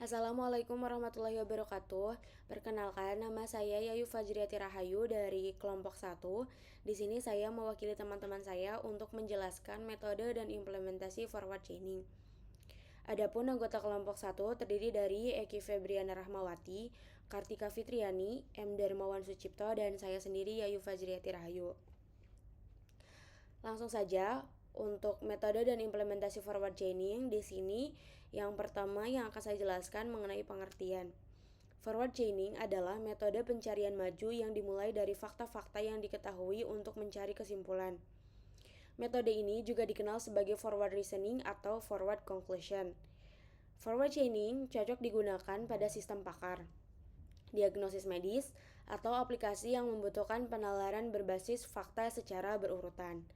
Assalamualaikum warahmatullahi wabarakatuh. Perkenalkan, nama saya Yayu Fajriati Rahayu dari kelompok 1. Di sini saya mewakili teman-teman saya untuk menjelaskan metode dan implementasi forward chaining. Adapun anggota kelompok 1 terdiri dari Eki Febriana Rahmawati, Kartika Fitriani, M. Darmawan Sucipto, dan saya sendiri Yayu Fajriati Rahayu. Langsung saja untuk metode dan implementasi forward chaining di sini yang pertama yang akan saya jelaskan mengenai pengertian. Forward chaining adalah metode pencarian maju yang dimulai dari fakta-fakta yang diketahui untuk mencari kesimpulan. Metode ini juga dikenal sebagai forward reasoning atau forward conclusion. Forward chaining cocok digunakan pada sistem pakar, diagnosis medis, atau aplikasi yang membutuhkan penalaran berbasis fakta secara berurutan.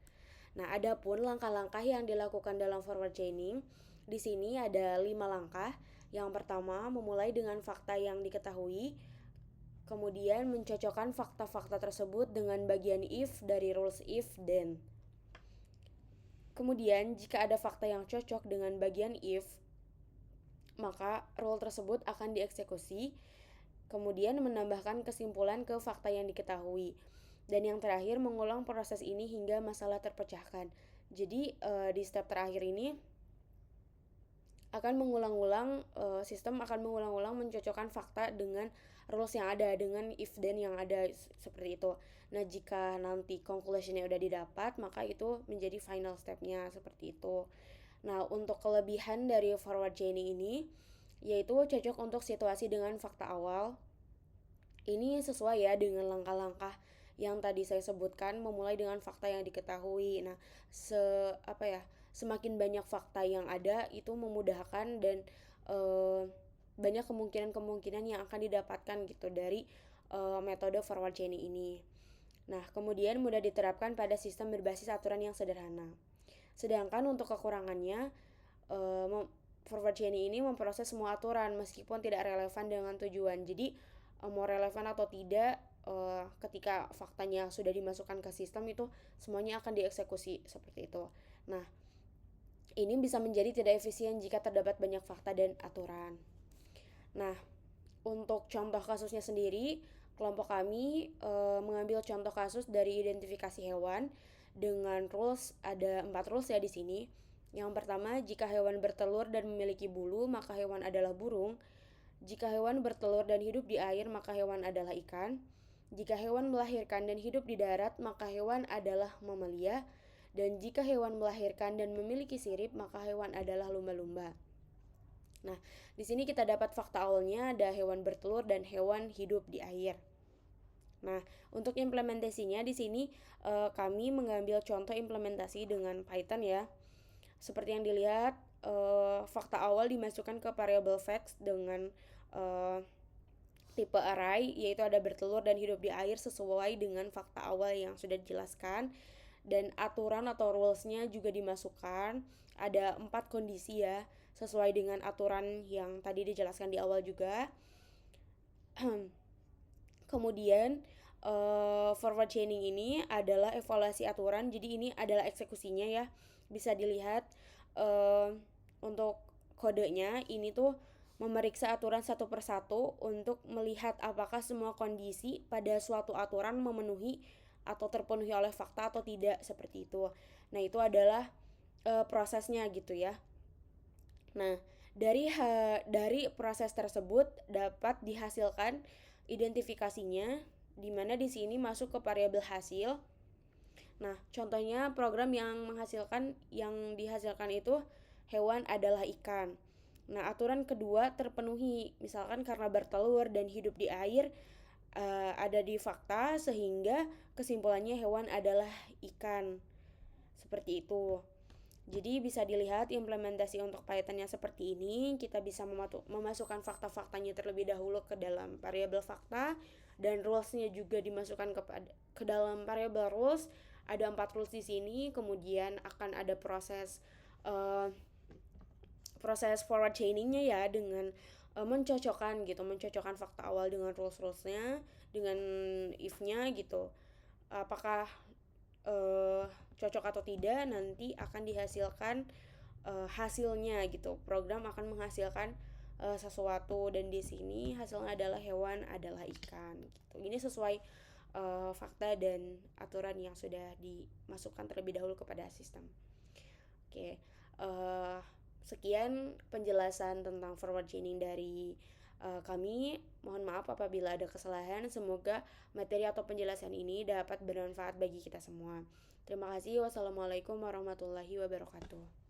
Nah, adapun langkah-langkah yang dilakukan dalam forward chaining, di sini ada 5 langkah. Yang pertama, memulai dengan fakta yang diketahui, kemudian mencocokkan fakta-fakta tersebut dengan bagian if dari rules if then. Kemudian, jika ada fakta yang cocok dengan bagian if, maka rule tersebut akan dieksekusi, kemudian menambahkan kesimpulan ke fakta yang diketahui. Dan yang terakhir, mengulang proses ini hingga masalah terpecahkan. Jadi di step terakhir ini akan mengulang-ulang, sistem akan mengulang-ulang mencocokkan fakta dengan rules yang ada, dengan if then yang ada, seperti itu. Nah, jika nanti conclusionnya udah didapat, maka itu menjadi final stepnya, seperti itu. Nah, untuk kelebihan dari forward chaining ini, yaitu cocok untuk situasi dengan fakta awal. Ini sesuai ya dengan langkah-langkah yang tadi saya sebutkan, memulai dengan fakta yang diketahui. Nah, semakin banyak fakta yang ada itu memudahkan dan banyak kemungkinan-kemungkinan yang akan didapatkan gitu dari metode forward chaining ini. Nah, kemudian mudah diterapkan pada sistem berbasis aturan yang sederhana. Sedangkan untuk kekurangannya, forward chaining ini memproses semua aturan meskipun tidak relevan dengan tujuan. Jadi mau relevan atau tidak, ketika faktanya sudah dimasukkan ke sistem itu semuanya akan dieksekusi, seperti itu. Nah, ini bisa menjadi tidak efisien jika terdapat banyak fakta dan aturan. Nah, untuk contoh kasusnya sendiri, kelompok kami mengambil contoh kasus dari identifikasi hewan dengan rules. Ada 4 rules ya di sini. Yang pertama, jika hewan bertelur dan memiliki bulu, maka hewan adalah burung. Jika hewan bertelur dan hidup di air, maka hewan adalah ikan. Jika hewan melahirkan dan hidup di darat, maka hewan adalah mamalia. Dan jika hewan melahirkan dan memiliki sirip, maka hewan adalah lumba-lumba. Nah, di sini kita dapat fakta awalnya ada hewan bertelur dan hewan hidup di air. Nah, untuk implementasinya di sini kami mengambil contoh implementasi dengan Python ya. Seperti yang dilihat, fakta awal dimasukkan ke variable facts dengan tipe array, yaitu ada bertelur dan hidup di air sesuai dengan fakta awal yang sudah dijelaskan. Dan aturan atau rulesnya juga dimasukkan. Ada 4 kondisi ya, sesuai dengan aturan yang tadi dijelaskan di awal juga. Kemudian forward chaining ini adalah evaluasi aturan, jadi ini adalah eksekusinya ya. Bisa dilihat untuk kodenya ini tuh memeriksa aturan satu persatu untuk melihat apakah semua kondisi pada suatu aturan memenuhi atau terpenuhi oleh fakta atau tidak, seperti itu. Nah, itu adalah prosesnya gitu ya. Nah, dari proses tersebut dapat dihasilkan identifikasinya, di mana di sini masuk ke variabel hasil. Nah, contohnya program yang dihasilkan itu hewan adalah ikan. Nah, aturan kedua terpenuhi, misalkan karena bertelur dan hidup di air, ada di fakta sehingga kesimpulannya hewan adalah ikan. Seperti itu. Jadi bisa dilihat implementasi untuk Python-nya seperti ini. Kita bisa memasukkan fakta-faktanya terlebih dahulu ke dalam variabel fakta, dan rules-nya juga dimasukkan ke dalam variabel rules. Ada 4 rules di sini. Kemudian akan ada proses forward chaining-nya ya, dengan mencocokkan fakta awal dengan rules-rulesnya, dengan if-nya gitu. Apakah cocok atau tidak, nanti akan dihasilkan hasilnya gitu. Program akan menghasilkan sesuatu dan di sini hasilnya adalah hewan adalah ikan gitu. Ini sesuai fakta dan aturan yang sudah dimasukkan terlebih dahulu kepada sistem. Oke, sekian penjelasan tentang forward chaining dari kami. Mohon maaf apabila ada kesalahan. Semoga materi atau penjelasan ini dapat bermanfaat bagi kita semua. Terima kasih. Wassalamualaikum warahmatullahi wabarakatuh.